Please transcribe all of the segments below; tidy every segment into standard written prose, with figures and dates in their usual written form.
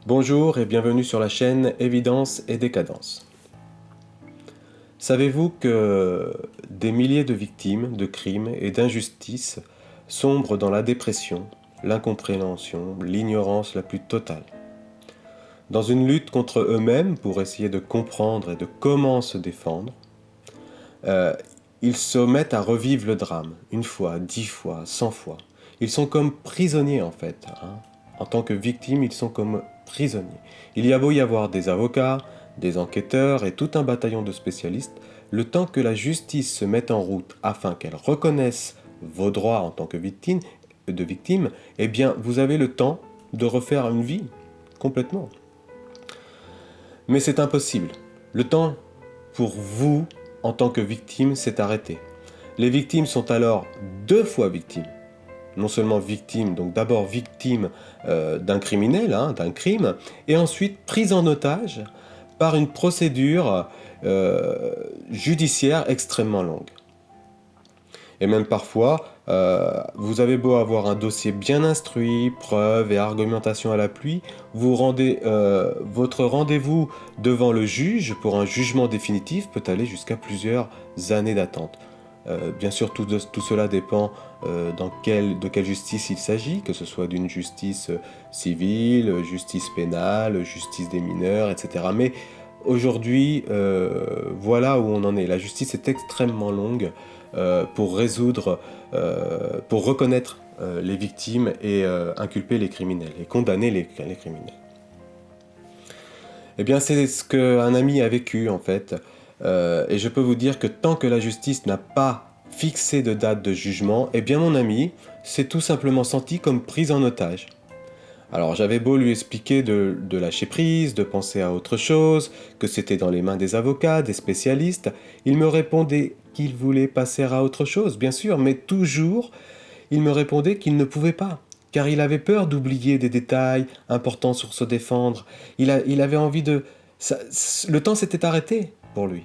Bonjour et bienvenue sur la chaîne Évidence et Décadence. Savez-vous que des milliers de victimes de crimes et d'injustices sombrent dans la dépression, l'incompréhension, l'ignorance la plus totale? Dans une lutte contre eux-mêmes pour essayer de comprendre et de comment se défendre, euh, ils se mettent à revivre le drame, une fois, 10 fois, 100 fois. Ils sont comme prisonniers en fait, hein. En tant que victimes, ils sont comme prisonniers. Il y a beau y avoir des avocats, des enquêteurs et tout un bataillon de spécialistes, le temps que la justice se mette en route afin qu'elle reconnaisse vos droits en tant que victime, eh bien, vous avez le temps de refaire une vie, complètement. Mais c'est impossible. Le temps, pour vous, en tant que victime, s'est arrêté. Les victimes sont alors 2 fois victimes. Non seulement victimes, donc d'abord victimes d'un criminel, hein, d'un crime, et ensuite prises en otage par une procédure judiciaire extrêmement longue. Et même parfois, vous avez beau avoir un dossier bien instruit, preuves et argumentation à la pluie, vous rendez votre rendez-vous devant le juge pour un jugement définitif peut aller jusqu'à plusieurs années d'attente. Bien sûr, tout cela dépend de quelle justice il s'agit, que ce soit d'une justice civile, justice pénale, justice des mineurs, etc. Mais aujourd'hui, voilà où on en est. La justice est extrêmement longue pour résoudre, pour reconnaître les victimes et inculper les criminels, et condamner les criminels. Eh bien, c'est ce qu'un ami a vécu en fait. Et je peux vous dire que tant que la justice n'a pas fixé de date de jugement, eh bien mon ami s'est tout simplement senti comme pris en otage. Alors j'avais beau lui expliquer de lâcher prise, de penser à autre chose, que c'était dans les mains des avocats, des spécialistes, il me répondait qu'il voulait passer à autre chose, bien sûr, mais toujours il me répondait qu'il ne pouvait pas, car il avait peur d'oublier des détails importants sur se défendre. Il avait envie de... le temps s'était arrêté pour lui.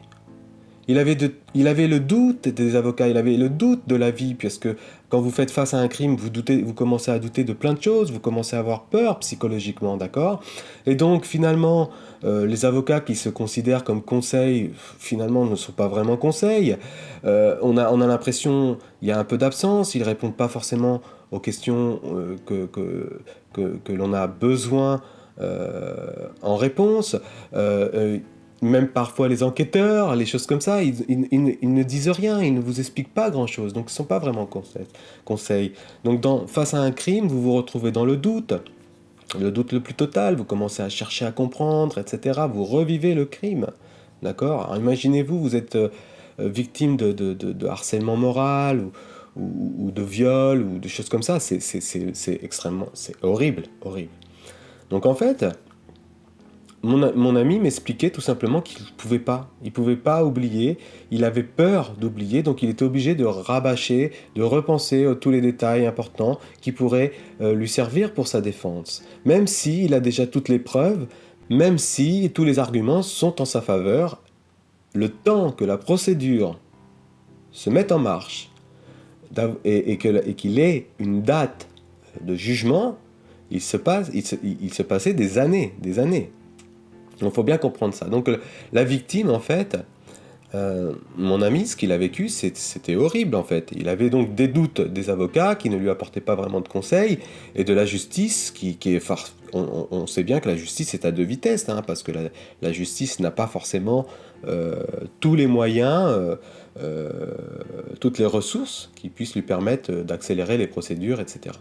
Il avait le doute des avocats, il avait le doute de la vie, puisque quand vous faites face à un crime, vous commencez à douter de plein de choses, vous commencez à avoir peur psychologiquement, d'accord? Et donc finalement, les avocats qui se considèrent comme conseils, finalement ne sont pas vraiment conseils. On a l'impression, il y a un peu d'absence, ils répondent pas forcément aux questions que l'on a besoin en réponse. Même parfois les enquêteurs, les choses comme ça, ils ne disent rien, ils ne vous expliquent pas grand-chose, donc ce ne sont pas vraiment conseils. Donc face à un crime, vous vous retrouvez dans le doute le plus total, vous commencez à chercher à comprendre, etc. Vous revivez le crime, d'accord? Alors imaginez-vous, vous êtes victime de harcèlement moral ou de viol ou de choses comme ça, c'est extrêmement, c'est horrible, horrible. Donc en fait, mon ami m'expliquait tout simplement qu'il ne pouvait pas oublier, il avait peur d'oublier, donc il était obligé de rabâcher, de repenser à tous les détails importants qui pourraient lui servir pour sa défense. Même s'il a déjà toutes les preuves, même si tous les arguments sont en sa faveur, le temps que la procédure se mette en marche et qu'il ait une date de jugement, il se passait des années, des années. Donc il faut bien comprendre ça. Donc la victime, en fait, mon ami, ce qu'il a vécu, c'était horrible, en fait. Il avait donc des doutes des avocats qui ne lui apportaient pas vraiment de conseils, et de la justice, qui est... On sait bien que la justice est à 2 vitesses, hein, parce que la justice n'a pas forcément tous les moyens, toutes les ressources qui puissent lui permettre d'accélérer les procédures, etc.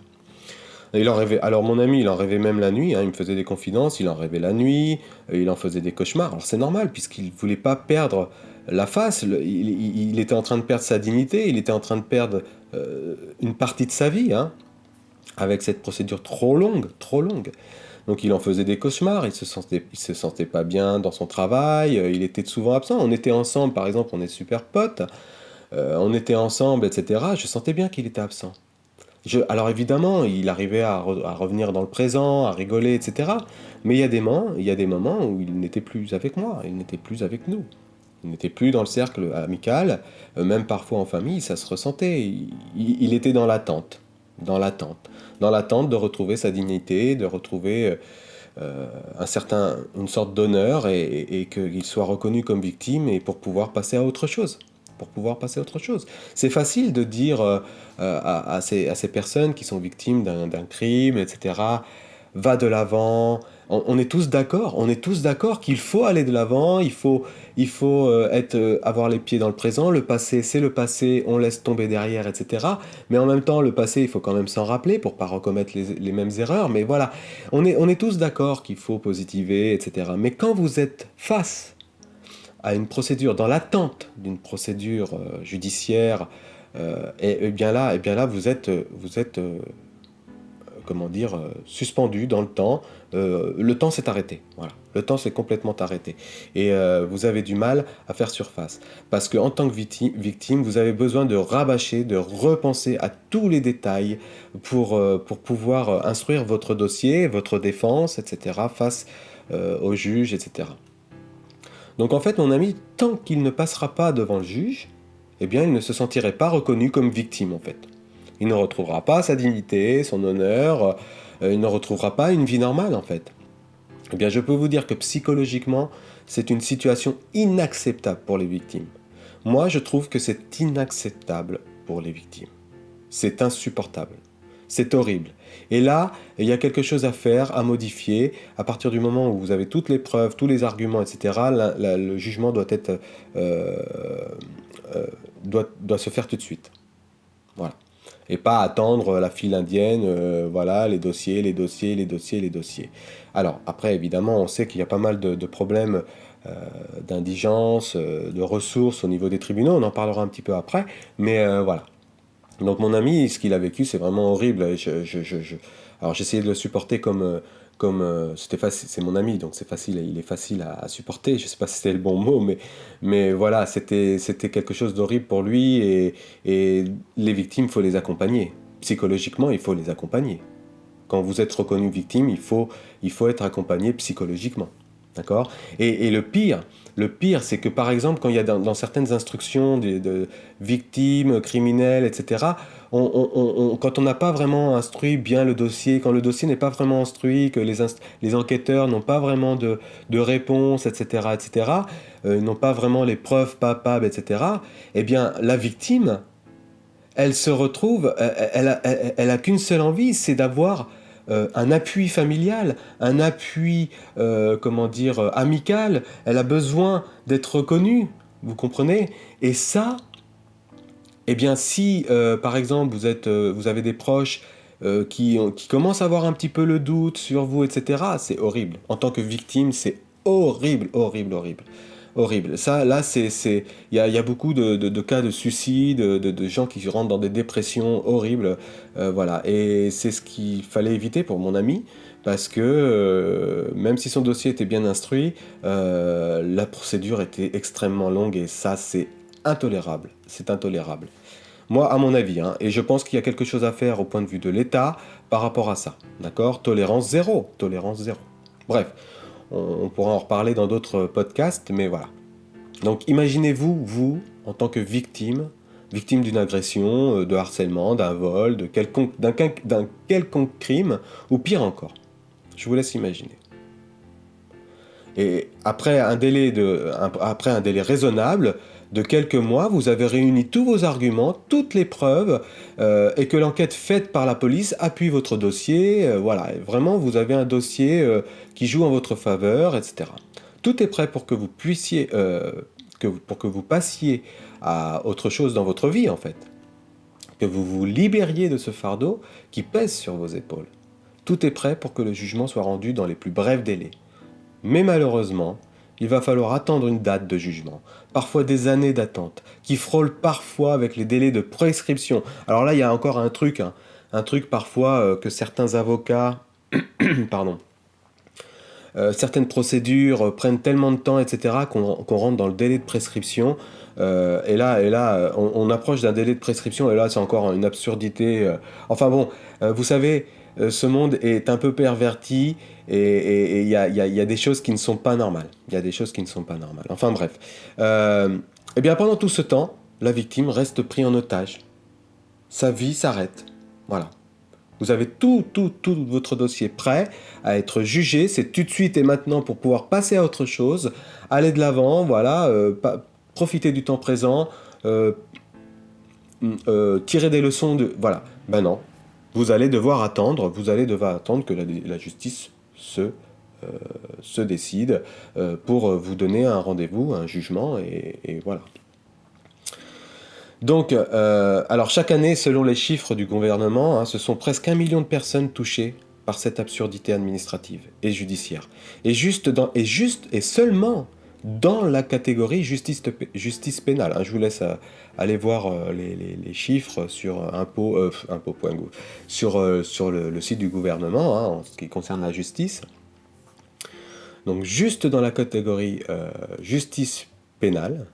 Il en rêvait, alors mon ami, il en rêvait même la nuit, hein, il me faisait des confidences, il en rêvait la nuit, il en faisait des cauchemars. Alors c'est normal, puisqu'il ne voulait pas perdre la face, il était en train de perdre sa dignité, il était en train de perdre une partie de sa vie, hein, avec cette procédure trop longue, trop longue. Donc il en faisait des cauchemars, il se sentait pas bien dans son travail, il était souvent absent. On était ensemble, par exemple, on est super potes, on était ensemble, etc. Je sentais bien qu'il était absent. Alors évidemment, il arrivait à revenir dans le présent, à rigoler, etc. Mais il y a des moments où il n'était plus avec moi, il n'était plus avec nous. Il n'était plus dans le cercle amical, même parfois en famille, ça se ressentait. Il était dans l'attente, dans l'attente de retrouver sa dignité, de retrouver une sorte d'honneur et qu'il soit reconnu comme victime et pour pouvoir passer à autre chose. C'est facile de dire à ces personnes qui sont victimes d'un crime, etc., va de l'avant. On est tous d'accord qu'il faut aller de l'avant, il faut avoir les pieds dans le présent, le passé c'est le passé, on laisse tomber derrière, etc. Mais en même temps, le passé, il faut quand même s'en rappeler pour pas recommettre les mêmes erreurs. Mais voilà, on est tous d'accord qu'il faut positiver, etc. Mais quand vous êtes face à une procédure, dans l'attente d'une procédure judiciaire, et bien là, vous êtes comment dire, suspendu dans le temps. Le temps s'est arrêté. Voilà. Le temps s'est complètement arrêté. Et vous avez du mal à faire surface. Parce qu'en tant que victime, vous avez besoin de rabâcher, de repenser à tous les détails pour pouvoir instruire votre dossier, votre défense, etc., face au juge, etc. Donc en fait, mon ami, tant qu'il ne passera pas devant le juge, eh bien, il ne se sentirait pas reconnu comme victime, en fait. Il ne retrouvera pas sa dignité, son honneur, il ne retrouvera pas une vie normale, en fait. Eh bien, je peux vous dire que psychologiquement, c'est une situation inacceptable pour les victimes. Moi, je trouve que c'est inacceptable pour les victimes. C'est insupportable. C'est horrible. Et là, il y a quelque chose à faire, à modifier. À partir du moment où vous avez toutes les preuves, tous les arguments, etc., le jugement doit être, doit se faire tout de suite. Voilà. Et pas attendre la file indienne, voilà, les dossiers. Alors, après, évidemment, on sait qu'il y a pas mal de problèmes d'indigence, de ressources au niveau des tribunaux, on en parlera un petit peu après, mais voilà. Donc mon ami, ce qu'il a vécu, c'est vraiment horrible. Alors j'essayais de le supporter c'était facile, c'est mon ami, donc c'est facile, il est facile à supporter. Je sais pas si c'était le bon mot, mais voilà, c'était quelque chose d'horrible pour lui et les victimes, il faut les accompagner. Psychologiquement, il faut les accompagner. Quand vous êtes reconnu victime, il faut être accompagné psychologiquement. D'accord. Et le pire, c'est que par exemple, quand il y a dans certaines instructions de victimes, criminels, etc., quand on n'a pas vraiment instruit bien le dossier, quand le dossier n'est pas vraiment instruit, que les enquêteurs n'ont pas vraiment de réponse, etc., etc., n'ont pas vraiment les preuves palpables, etc., eh bien, la victime, elle se retrouve, elle a qu'une seule envie, c'est d'avoir un appui familial, un appui, comment dire, amical. Elle a besoin d'être reconnue, vous comprenez? Et ça, eh bien, si, par exemple, vous avez des proches qui commencent à avoir un petit peu le doute sur vous, etc., c'est horrible. En tant que victime, c'est horrible, horrible, horrible. Horrible. Ça, là, il y a beaucoup de cas de suicide, de gens qui rentrent dans des dépressions horribles, voilà. Et c'est ce qu'il fallait éviter pour mon ami, parce que même si son dossier était bien instruit, la procédure était extrêmement longue et ça, c'est intolérable. C'est intolérable. Moi, à mon avis, hein, et je pense qu'il y a quelque chose à faire au point de vue de l'État par rapport à ça. D'accord? Tolérance zéro. Tolérance zéro. Bref, on pourra en reparler dans d'autres podcasts, mais voilà. Donc imaginez-vous, vous, en tant que victime d'une agression, de harcèlement, d'un vol, d'un quelconque crime, ou pire encore. Je vous laisse imaginer. Et après un délai raisonnable de quelques mois, vous avez réuni tous vos arguments, toutes les preuves, et que l'enquête faite par la police appuie votre dossier. Voilà, et vraiment, vous avez un dossier qui joue en votre faveur, etc. Tout est prêt pour que vous puissiez, pour que vous passiez à autre chose dans votre vie, en fait. Que vous vous libériez de ce fardeau qui pèse sur vos épaules. Tout est prêt pour que le jugement soit rendu dans les plus brefs délais. Mais malheureusement, il va falloir attendre une date de jugement, parfois des années d'attente, qui frôlent parfois avec les délais de prescription. Alors là, il y a encore un truc parfois que certains avocats, pardon, certaines procédures prennent tellement de temps, etc., qu'on rentre dans le délai de prescription. On approche d'un délai de prescription, et là, c'est encore une absurdité. Enfin bon, vous savez, ce monde est un peu perverti, et il y a des choses qui ne sont pas normales. Il y a des choses qui ne sont pas normales. Enfin bref. Eh bien, pendant tout ce temps, la victime reste prise en otage. Sa vie s'arrête. Voilà. Vous avez tout votre dossier prêt à être jugé. C'est tout de suite et maintenant pour pouvoir passer à autre chose, aller de l'avant, voilà, profiter du temps présent, euh, tirer des leçons de... Voilà. Ben non. Vous allez devoir attendre que la justice se décide pour vous donner un rendez-vous, un jugement, et voilà. Donc, alors chaque année, selon les chiffres du gouvernement, ce sont presque 1 million de personnes touchées par cette absurdité administrative et judiciaire. Et seulement dans la catégorie justice pénale. Je vous laisse aller voir les chiffres sur impôt.gouv, sur le site du gouvernement, en ce qui concerne la justice. Donc juste dans la catégorie justice pénale.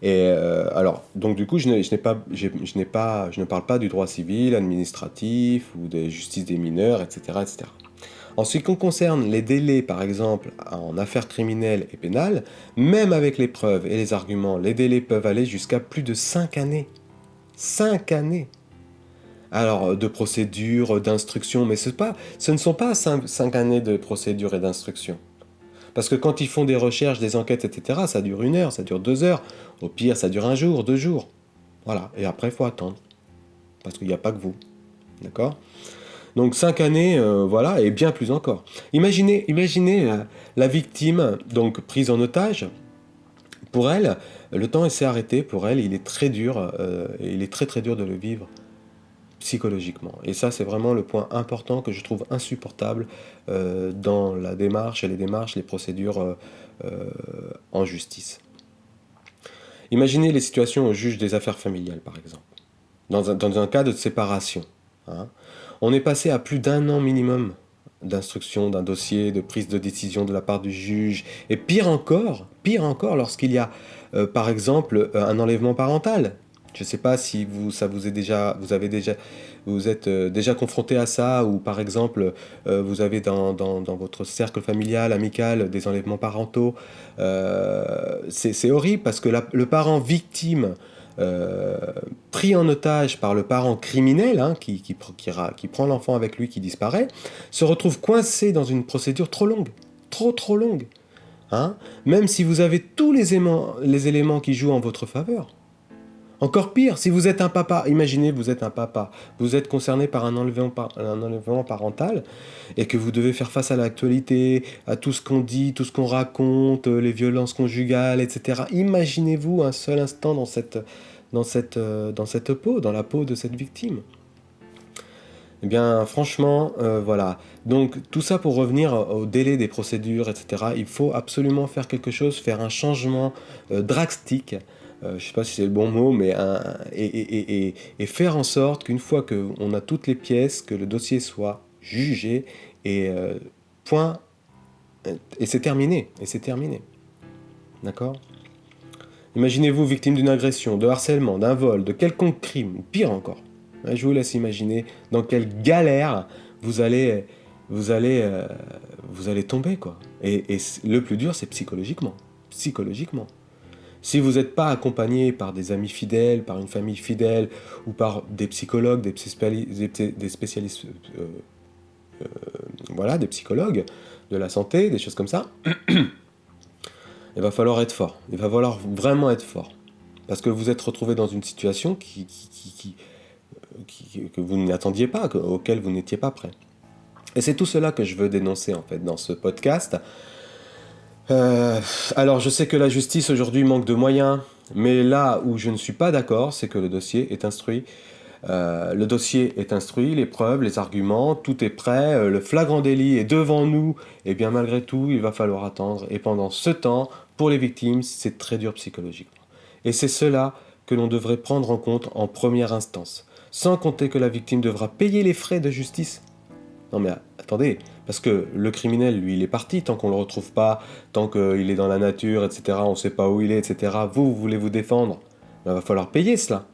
Et alors, donc du coup, je ne parle pas du droit civil, administratif ou de justice des mineurs, etc., etc. En ce qui concerne les délais, par exemple, en affaires criminelles et pénales, même avec les preuves et les arguments, les délais peuvent aller jusqu'à plus de 5 années. 5 années. Alors, de procédure, d'instruction, mais ce ne sont pas 5 années de procédure et d'instruction. Parce que quand ils font des recherches, des enquêtes, etc., ça dure 1 heure, ça dure 2 heures. Au pire, ça dure 1 jour, 2 jours. Voilà. Et après, il faut attendre. Parce qu'il n'y a pas que vous. D'accord ? Donc 5 années, voilà, et bien plus encore. Imaginez la victime, donc prise en otage. Pour elle, le temps s'est arrêté. Pour elle, il est très dur, il est très très dur de le vivre psychologiquement. Et ça, c'est vraiment le point important que je trouve insupportable dans la démarche et les procédures en justice. Imaginez les situations au juge des affaires familiales, par exemple, dans un cas de séparation. On est passé à plus d'1 an minimum d'instruction d'un dossier, de prise de décision de la part du juge, et pire encore, lorsqu'il y a, par exemple, un enlèvement parental. Je ne sais pas si vous êtes déjà confronté à ça, ou par exemple, vous avez dans votre cercle familial, amical, des enlèvements parentaux. C'est horrible parce que le parent victime pris en otage par le parent criminel, qui prend l'enfant avec lui, qui disparaît, se retrouve coincé dans une procédure trop longue, trop longue. Même si vous avez tous les éléments qui jouent en votre faveur. Encore pire, si vous êtes un papa, imaginez vous êtes un papa, vous êtes concerné par un enlèvement parental et que vous devez faire face à l'actualité, à tout ce qu'on dit, tout ce qu'on raconte, les violences conjugales, etc. Imaginez-vous un seul instant dans la peau de cette victime. Eh bien, franchement, voilà. Donc, tout ça pour revenir au délai des procédures, etc. Il faut absolument faire quelque chose, faire un changement drastique. Je ne sais pas si c'est le bon mot, mais et faire en sorte qu'une fois qu'on a toutes les pièces, que le dossier soit jugé et point, et c'est terminé. D'accord ? Imaginez-vous victime d'une agression, de harcèlement, d'un vol, de quelconque crime, ou pire encore. Je vous laisse imaginer dans quelle galère vous allez tomber, quoi. Et le plus dur, c'est psychologiquement. Si vous n'êtes pas accompagné par des amis fidèles, par une famille fidèle, ou par des psychologues, des spécialistes, voilà, des psychologues de la santé, des choses comme ça, il va falloir être fort. Il va falloir vraiment être fort. Parce que vous êtes retrouvé dans une situation que vous n'attendiez pas, auquel vous n'étiez pas prêt. Et c'est tout cela que je veux dénoncer, en fait, dans ce podcast. Alors, je sais que la justice aujourd'hui manque de moyens, mais là où je ne suis pas d'accord, c'est que le dossier est instruit. Les preuves, les arguments, tout est prêt, le flagrant délit est devant nous, et bien malgré tout, il va falloir attendre. Et pendant ce temps, pour les victimes, c'est très dur psychologiquement. Et c'est cela que l'on devrait prendre en compte en première instance. Sans compter que la victime devra payer les frais de justice. Non mais attendez, parce que le criminel, lui, il est parti tant qu'on ne le retrouve pas, tant qu'il est dans la nature, etc., on ne sait pas où il est, etc. Vous voulez vous défendre, il va falloir payer cela.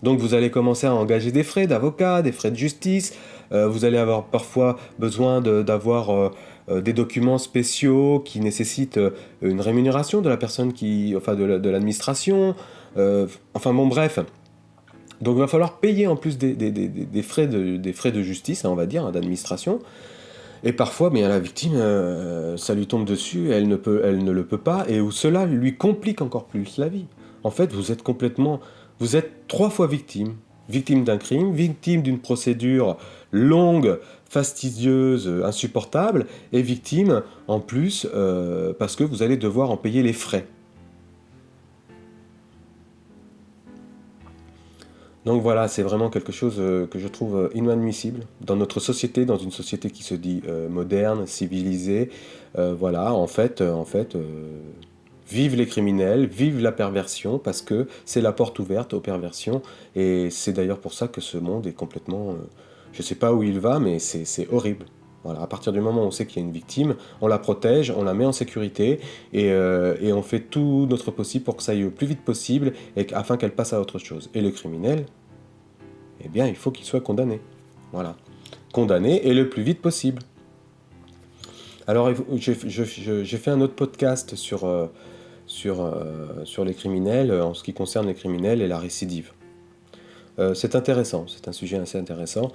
Donc vous allez commencer à engager des frais d'avocat, des frais de justice, vous allez avoir parfois besoin d'avoir des documents spéciaux qui nécessitent une rémunération de la personne de l'administration, enfin bon bref. Donc il va falloir payer en plus des frais de justice, hein, on va dire, hein, d'administration. Et parfois, bien, la victime, ça lui tombe dessus, elle ne le peut pas, et où cela lui complique encore plus la vie. En fait, vous êtes 3 fois victime. Victime d'un crime, victime d'une procédure longue, fastidieuse, insupportable, et victime, en plus, parce que vous allez devoir en payer les frais. Donc voilà, c'est vraiment quelque chose que je trouve inadmissible dans notre société, dans une société qui se dit moderne, civilisée. Voilà, vive les criminels, vive la perversion, parce que c'est la porte ouverte aux perversions. Et c'est d'ailleurs pour ça que ce monde est complètement... je ne sais pas où il va, mais c'est horrible. Voilà, à partir du moment où on sait qu'il y a une victime, on la protège, on la met en sécurité, et on fait tout notre possible pour que ça aille le plus vite possible, afin qu'elle passe à autre chose. Et le criminel, eh bien, il faut qu'il soit condamné. Voilà. Condamné et le plus vite possible. Alors, j'ai fait un autre podcast sur les criminels, en ce qui concerne les criminels et la récidive. C'est intéressant, c'est un sujet assez intéressant.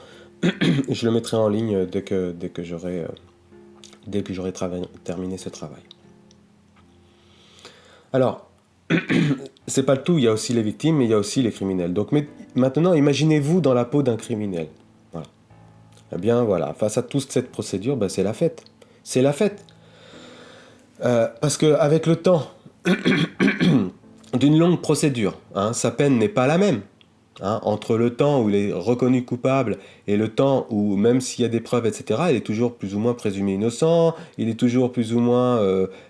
Je le mettrai en ligne dès que j'aurai terminé ce travail. Alors, c'est pas le tout, il y a aussi les victimes, mais il y a aussi les criminels. Donc maintenant, imaginez-vous dans la peau d'un criminel. Voilà. Eh bien voilà, face à toute cette procédure, ben, c'est la fête. C'est la fête. Parce qu'avec le temps d'une longue procédure, hein, sa peine n'est pas la même. Hein, entre le temps où il est reconnu coupable et le temps où, même s'il y a des preuves, etc., il est toujours plus ou moins présumé innocent, il est toujours plus ou moins,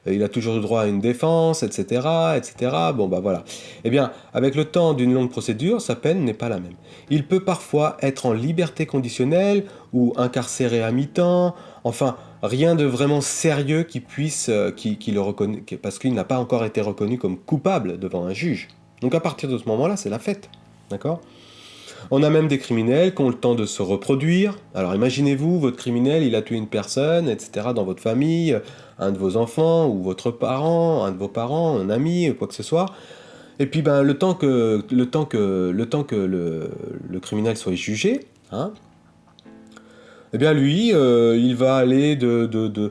il a toujours le droit à une défense, etc., etc. Bon, bah voilà. Eh bien, avec le temps d'une longue procédure, sa peine n'est pas la même. Il peut parfois être en liberté conditionnelle ou incarcéré à mi-temps, enfin, rien de vraiment sérieux qui puisse, qui le reconnaît, parce qu'il n'a pas encore été reconnu comme coupable devant un juge. Donc à partir de ce moment-là, c'est la fête. D'accord ? On a même des criminels qui ont le temps de se reproduire. Alors imaginez-vous, votre criminel, il a tué une personne, etc., dans votre famille, un de vos enfants, ou votre parent, un de vos parents, un ami, quoi que ce soit. Et puis ben, le temps que le criminel soit jugé, hein, eh bien lui, il va aller de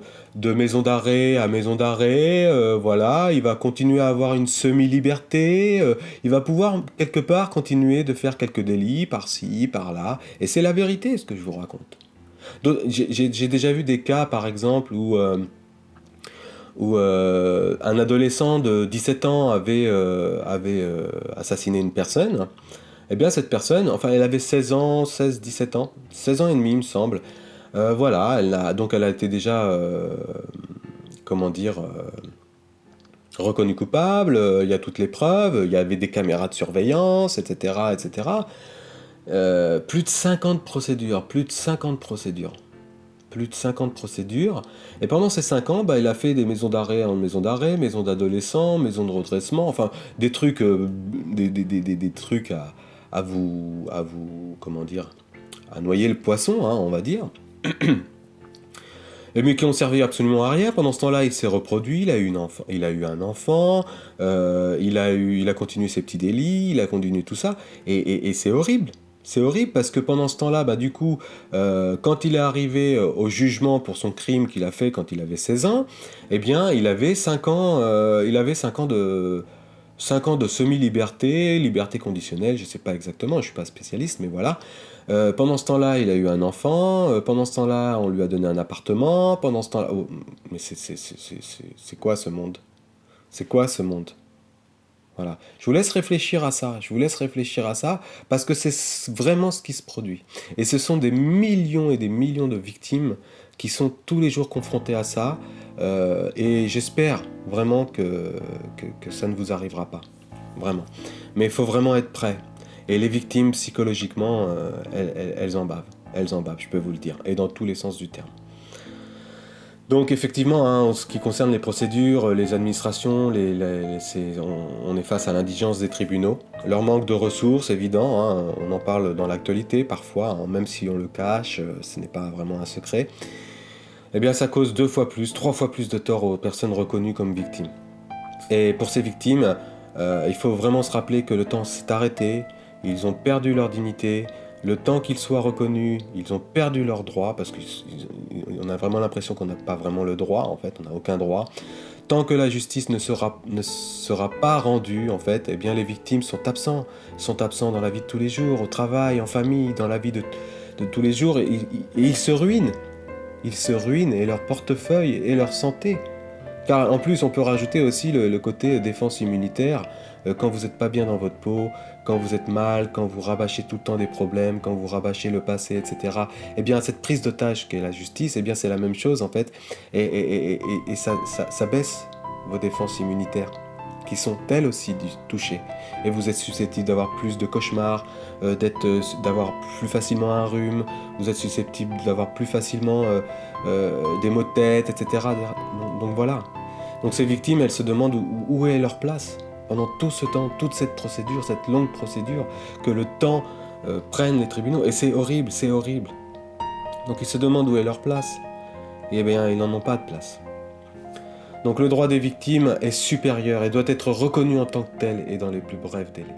maison d'arrêt à maison d'arrêt, voilà, il va continuer à avoir une semi-liberté, il va pouvoir quelque part continuer de faire quelques délits par-ci, par-là, et c'est la vérité ce que je vous raconte. Donc, j'ai déjà vu des cas par exemple où un adolescent de 17 ans avait assassiné une personne. Eh bien cette personne, enfin elle avait 16 ans, 17 ans, 16 ans et demi il me semble. Voilà, donc elle a été déjà, comment dire, reconnue coupable, il y a toutes les preuves, il y avait des caméras de surveillance, etc. etc. Plus de 50 procédures, plus de 50 procédures. Plus de 50 procédures. Et pendant ces 5 ans, bah, il a fait des maisons d'arrêt en maison d'arrêt, maisons d'adolescents, maisons de redressement, enfin des trucs, des trucs comment dire, à noyer le poisson, hein, on va dire. Mais qui ont servi absolument à rien. Pendant ce temps-là, il s'est reproduit, il a eu un enfant, il a continué ses petits délits, il a continué tout ça, et c'est horrible. C'est horrible parce que pendant ce temps-là, bah, du coup, quand il est arrivé au jugement pour son crime qu'il a fait quand il avait 16 ans, eh bien, il avait 5 ans, 5 ans de semi-liberté, liberté conditionnelle, je ne sais pas exactement, je ne suis pas spécialiste, mais voilà. Pendant ce temps-là, il a eu un enfant, pendant ce temps-là, on lui a donné un appartement, pendant ce temps-là... Oh, mais c'est quoi ce monde ? C'est quoi ce monde ? Voilà. Je vous laisse réfléchir à ça, parce que c'est vraiment ce qui se produit. Et ce sont des millions et des millions de victimes qui sont tous les jours confrontées à ça, et j'espère vraiment que ça ne vous arrivera pas. Vraiment. Mais il faut vraiment être prêt. Et les victimes, psychologiquement, elles en bavent. Elles en bavent, je peux vous le dire. Et dans tous les sens du terme. Donc effectivement, hein, en ce qui concerne les procédures, les administrations, on est face à l'indigence des tribunaux. Leur manque de ressources, évident, hein, on en parle dans l'actualité parfois, hein, même si on le cache, ce n'est pas vraiment un secret. Eh bien ça cause 2 fois plus, 3 fois plus de tort aux personnes reconnues comme victimes. Et pour ces victimes, il faut vraiment se rappeler que le temps s'est arrêté, ils ont perdu leur dignité. Le temps qu'ils soient reconnus, ils ont perdu leurs droits, parce qu'on a vraiment l'impression qu'on n'a pas vraiment le droit, en fait, on n'a aucun droit. Tant que la justice ne sera pas rendue, en fait, eh bien les victimes sont absents dans la vie de tous les jours, au travail, en famille, dans la vie de tous les jours, et ils se ruinent. Ils se ruinent, et leur portefeuille, et leur santé. Car en plus, on peut rajouter aussi le côté défense immunitaire. Quand vous n'êtes pas bien dans votre peau, quand vous êtes mal, quand vous rabâchez tout le temps des problèmes, quand vous rabâchez le passé, etc. Eh bien, cette prise d'otage qu'est la justice, eh bien, c'est la même chose en fait. Et ça baisse vos défenses immunitaires, qui sont elles aussi touchées. Et vous êtes susceptible d'avoir plus de cauchemars, d'avoir plus facilement un rhume, vous êtes susceptible d'avoir plus facilement des maux de tête, etc. Donc voilà. Donc ces victimes, elles se demandent où est leur place pendant tout ce temps, toute cette procédure, cette longue procédure, que le temps prenne les tribunaux. Et c'est horrible, c'est horrible. Donc ils se demandent où est leur place. Et bien, ils n'en ont pas de place. Donc le droit des victimes est supérieur et doit être reconnu en tant que tel et dans les plus brefs délais.